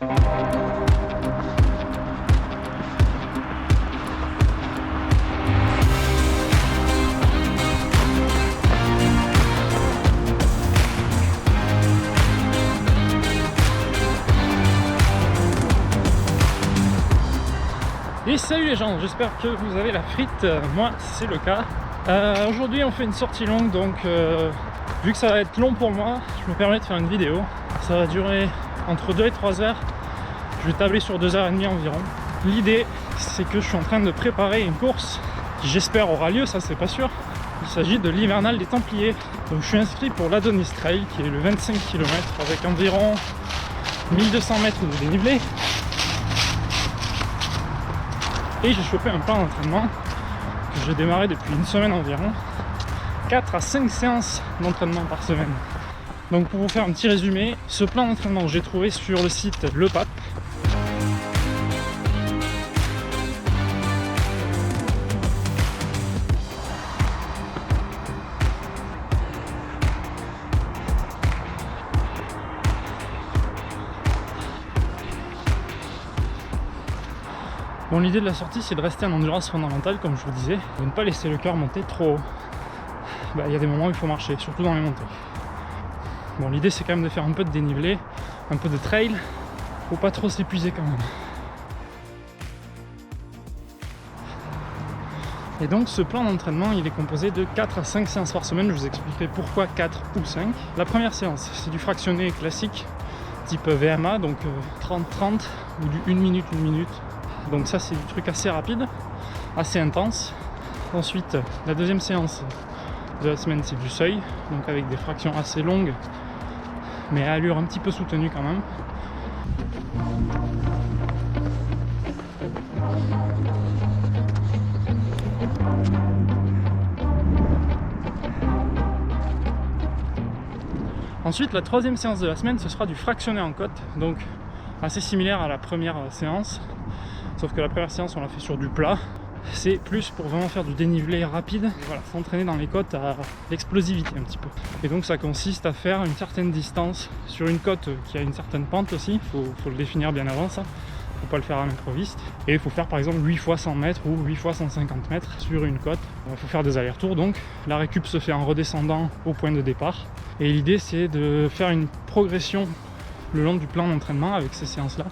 Et salut les gens, j'espère que vous avez la frite, moi c'est le cas. Aujourd'hui on fait une sortie longue, donc vu que ça va être long pour moi, je me permets de faire une vidéo. Ça va durer entre 2 et 3 heures, je vais tabler sur 2h30 environ. L'idée c'est que je suis en train de préparer une course qui j'espère aura lieu, ça c'est pas sûr. Il s'agit de l'hivernal des Templiers. Donc je suis inscrit pour l'Adonis Trail qui est le 25 km avec environ 1200 mètres de dénivelé. Et j'ai chopé un plan d'entraînement que j'ai démarré depuis une semaine environ. 4 à 5 séances d'entraînement par semaine. Donc pour vous faire un petit résumé, ce plan d'entraînement j'ai trouvé sur le site Le Pape. Bon, l'idée de la sortie c'est de rester en endurance fondamentale comme je vous disais, de ne pas laisser le cœur monter trop haut. Il y a des moments où il faut marcher, surtout dans les montées. Bon, l'idée c'est quand même de faire un peu de dénivelé, un peu de trail, faut pas trop s'épuiser quand même. Et donc ce plan d'entraînement il est composé de 4 à 5 séances par semaine, je vous expliquerai pourquoi 4 ou 5. La première séance c'est du fractionné classique, type VMA, donc 30-30 ou du 1 minute. Donc ça c'est du truc assez rapide, assez intense. Ensuite la deuxième séance de la semaine c'est du seuil, donc avec des fractions assez longues mais à allure un petit peu soutenue quand même. Ensuite la troisième séance de la semaine ce sera du fractionné en côte, donc assez similaire à la première séance. Sauf que la première séance on l'a fait sur du plat, c'est plus pour vraiment faire du dénivelé rapide, et voilà, s'entraîner dans les côtes à l'explosivité un petit peu. Et donc ça consiste à faire une certaine distance sur une côte qui a une certaine pente aussi, faut le définir bien avant ça, faut pas le faire à l'improviste. Et il faut faire par exemple 8 fois 100 mètres ou 8 fois 150 mètres sur une côte. Il faut faire des allers-retours, donc la récup se fait en redescendant au point de départ. Et l'idée c'est de faire une progression le long du plan d'entraînement avec ces séances là.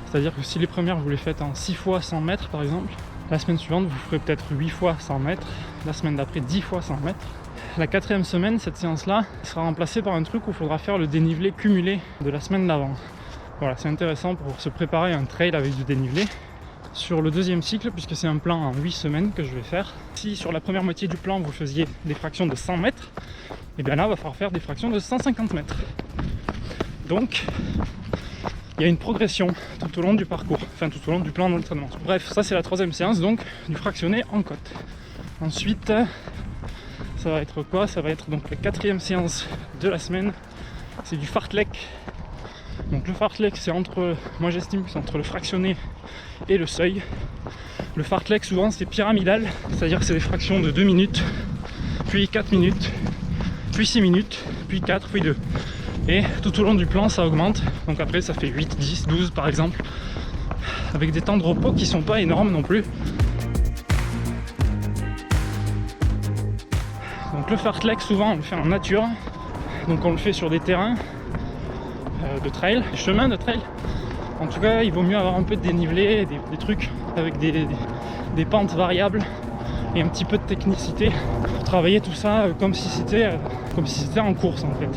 C'est-à-dire que si les premières vous les faites en 6 fois 100 mètres par exemple, la semaine suivante vous ferez peut-être 8 fois 100 mètres, la semaine d'après 10 fois 100 mètres. La quatrième semaine, cette séance-là sera remplacée par un truc où il faudra faire le dénivelé cumulé de la semaine d'avant. Voilà, c'est intéressant pour se préparer à un trail avec du dénivelé. Sur le deuxième cycle, puisque c'est un plan en 8 semaines que je vais faire, si sur la première moitié du plan vous faisiez des fractions de 100 mètres, et bien là il va falloir faire des fractions de 150 mètres. Donc il y a une progression tout au long du parcours, enfin tout au long du plan d'entraînement. Bref, ça c'est la troisième séance, donc du fractionné en côte. Ensuite, ça va être quoi? Ça va être donc la quatrième séance de la semaine, c'est du fartlek. Donc le fartlek c'est entre, moi j'estime que c'est entre le fractionné et le seuil. Le fartlek souvent c'est pyramidal, c'est-à-dire que c'est des fractions de 2 minutes, puis 4 minutes, puis 6 minutes, puis 4, puis 2. Et tout au long du plan ça augmente, donc après ça fait 8, 10, 12 par exemple, avec des temps de repos qui sont pas énormes non plus. Donc le fartlek souvent on le fait en nature, donc on le fait sur des terrains de trail, des chemins de trail. En tout cas il vaut mieux avoir un peu de dénivelé, des trucs avec des pentes variables et un petit peu de technicité pour travailler tout ça comme si c'était en course en fait.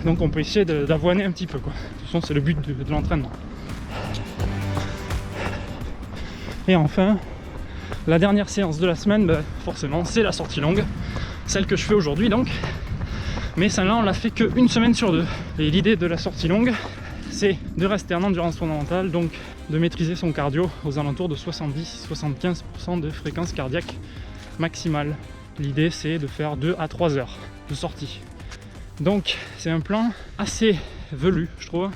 Donc on peut essayer d'avoiner un petit peu quoi. De toute façon c'est le but de l'entraînement. Et enfin, la dernière séance de la semaine, forcément c'est la sortie longue, celle que je fais aujourd'hui donc. Mais celle-là on l'a fait qu'une semaine sur 2. Et l'idée de la sortie longue, c'est de rester en endurance fondamentale, donc de maîtriser son cardio aux alentours de 70-75% de fréquence cardiaque maximale. L'idée c'est de faire 2 à 3 heures de sortie. Donc c'est un plan assez velu je trouve.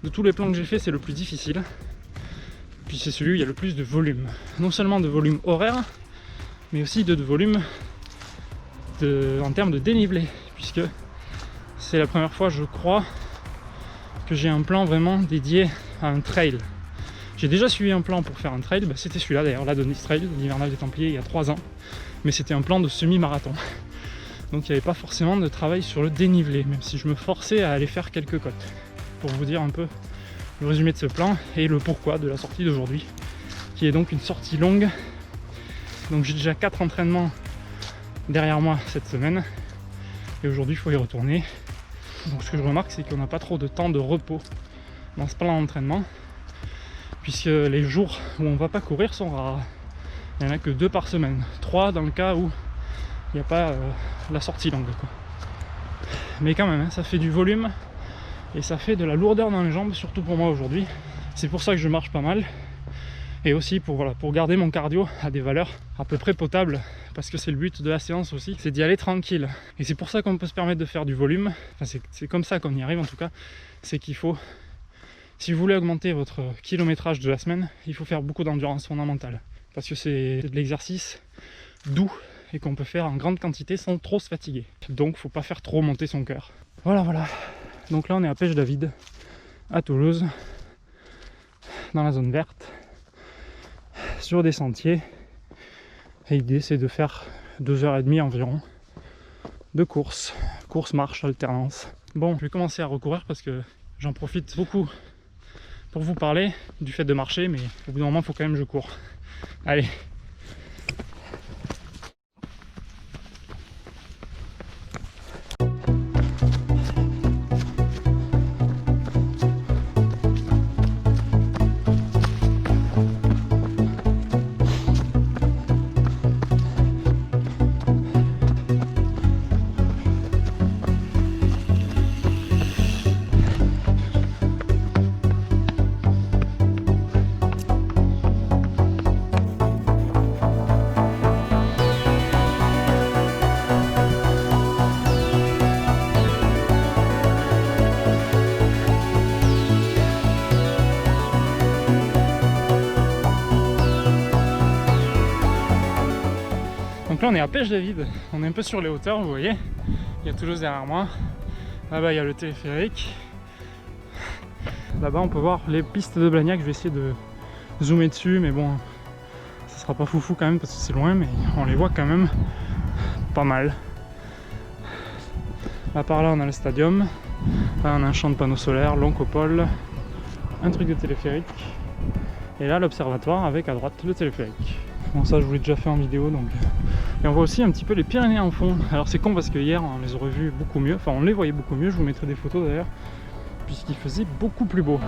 De tous les plans que j'ai fait c'est le plus difficile. Puis c'est celui où il y a le plus de volume. Non seulement de volume horaire, mais aussi de volume en termes de dénivelé. Puisque c'est la première fois je crois que j'ai un plan vraiment dédié à un trail. J'ai déjà suivi un plan pour faire un trail, c'était celui-là d'ailleurs, l'Adonis Trail, l'hivernal des Templiers il y a 3 ans, mais c'était un plan de semi-marathon. Donc il n'y avait pas forcément de travail sur le dénivelé, même si je me forçais à aller faire quelques côtes. Pour vous dire un peu le résumé de ce plan et le pourquoi de la sortie d'aujourd'hui, qui est donc une sortie longue. Donc j'ai déjà 4 entraînements derrière moi cette semaine, et aujourd'hui il faut y retourner. Donc ce que je remarque, c'est qu'on n'a pas trop de temps de repos dans ce plan d'entraînement, puisque les jours où on ne va pas courir sont rares. Il n'y en a que 2 par semaine, 3 dans le cas où il n'y a pas la sortie longue, quoi. Mais quand même, hein, ça fait du volume et ça fait de la lourdeur dans les jambes, surtout pour moi aujourd'hui. C'est pour ça que je marche pas mal, et aussi pour garder mon cardio à des valeurs à peu près potables, parce que c'est le but de la séance aussi, c'est d'y aller tranquille. Et c'est pour ça qu'on peut se permettre de faire du volume, enfin c'est comme ça qu'on y arrive en tout cas. C'est qu'il faut, si vous voulez augmenter votre kilométrage de la semaine, il faut faire beaucoup d'endurance fondamentale, parce que c'est de l'exercice doux et qu'on peut faire en grande quantité sans trop se fatiguer. Donc faut pas faire trop monter son cœur. Voilà. Donc là on est à Pêche-David, à Toulouse, dans la zone verte, sur des sentiers. Et l'idée c'est de faire 2h30 environ de course-marche alternance. Bon, je vais commencer à recourir parce que j'en profite beaucoup pour vous parler du fait de marcher, mais au bout d'un moment il faut quand même que je cours. Allez. Donc là on est à Pêche-David, on est un peu sur les hauteurs, vous voyez. Il y a Toulouse derrière moi. Là-bas il y a le téléphérique. Là-bas on peut voir les pistes de Blagnac, je vais essayer de zoomer dessus, mais bon, ça sera pas foufou quand même parce que c'est loin, mais on les voit quand même pas mal. Là par là on a le stadium, là on a un champ de panneaux solaires, l'Oncopole, un truc de téléphérique, et là l'observatoire avec à droite le téléphérique. Bon, ça je vous l'ai déjà fait en vidéo, donc. Et on voit aussi un petit peu les Pyrénées en fond. Alors c'est con parce que hier on les aurait vus beaucoup mieux, enfin on les voyait beaucoup mieux, je vous mettrai des photos d'ailleurs, puisqu'il faisait beaucoup plus beau.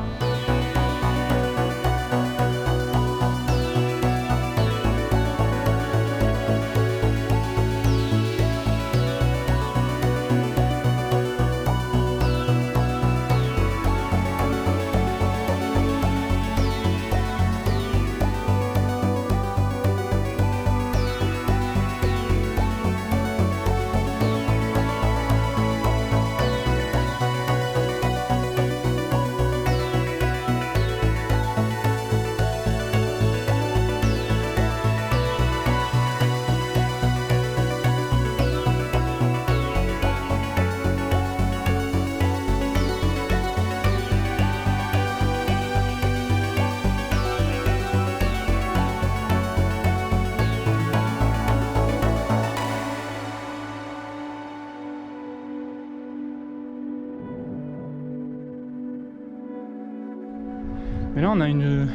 Mais là on a une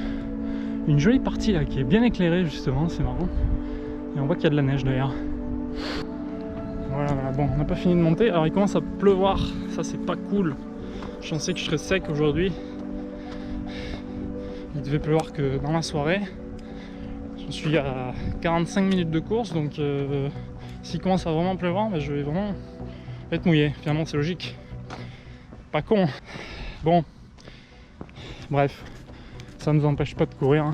jolie partie là qui est bien éclairée justement, c'est marrant. Et on voit qu'il y a de la neige d'ailleurs. Voilà, bon, on n'a pas fini de monter. Alors il commence à pleuvoir, ça c'est pas cool. Je pensais que je serais sec aujourd'hui. Il devait pleuvoir que dans la soirée. Je suis à 45 minutes de course, donc s'il commence à vraiment pleuvoir, je vais vraiment être mouillé. Finalement c'est logique. Pas con. Bon. Bref. Ça ne nous empêche pas de courir.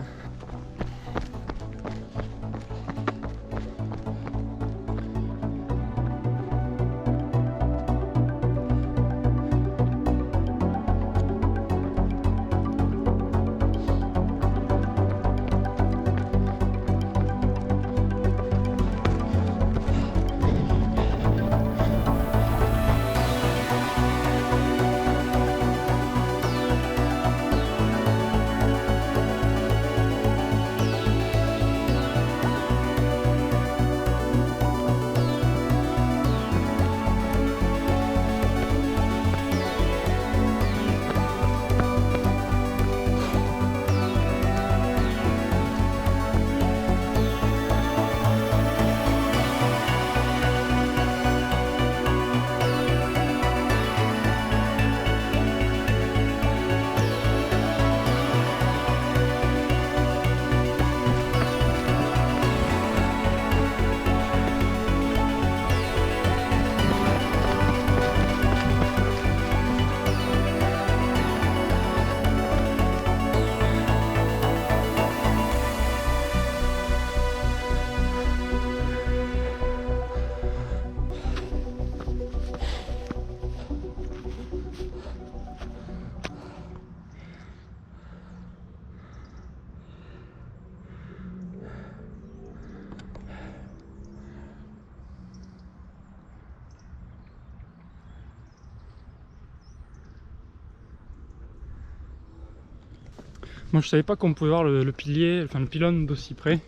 Moi je savais pas qu'on pouvait voir le pilier, enfin le pylône d'aussi près.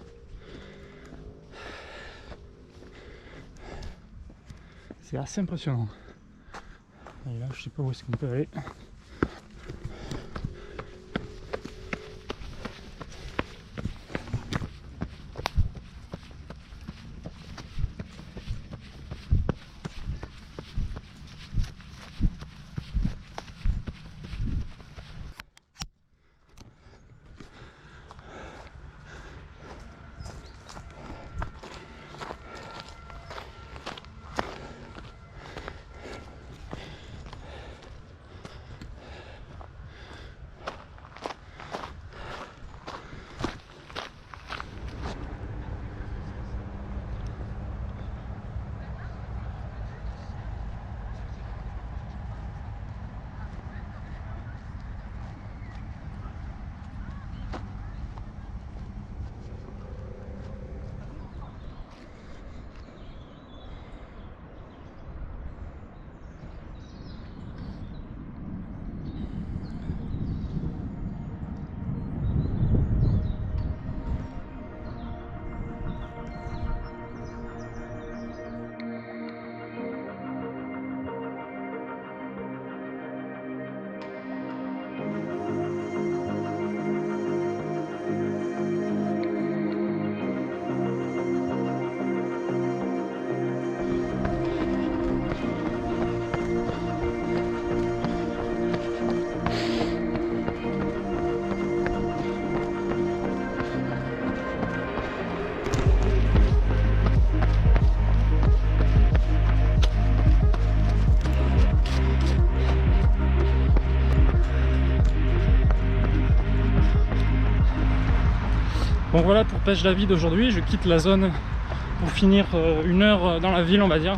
C'est assez impressionnant. Et là je sais pas où est-ce qu'on peut aller. Bon voilà pour Pêche la Vie d'aujourd'hui, je quitte la zone pour finir 1 heure dans la ville on va dire,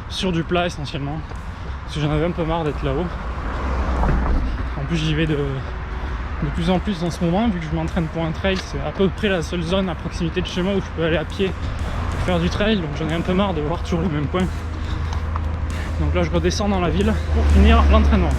sur du plat essentiellement, parce que j'en avais un peu marre d'être là-haut. En plus j'y vais de plus en plus en ce moment, vu que je m'entraîne pour un trail, c'est à peu près la seule zone à proximité de chez moi où je peux aller à pied pour faire du trail, donc j'en ai un peu marre de voir toujours le même point. Donc là je redescends dans la ville pour finir l'entraînement.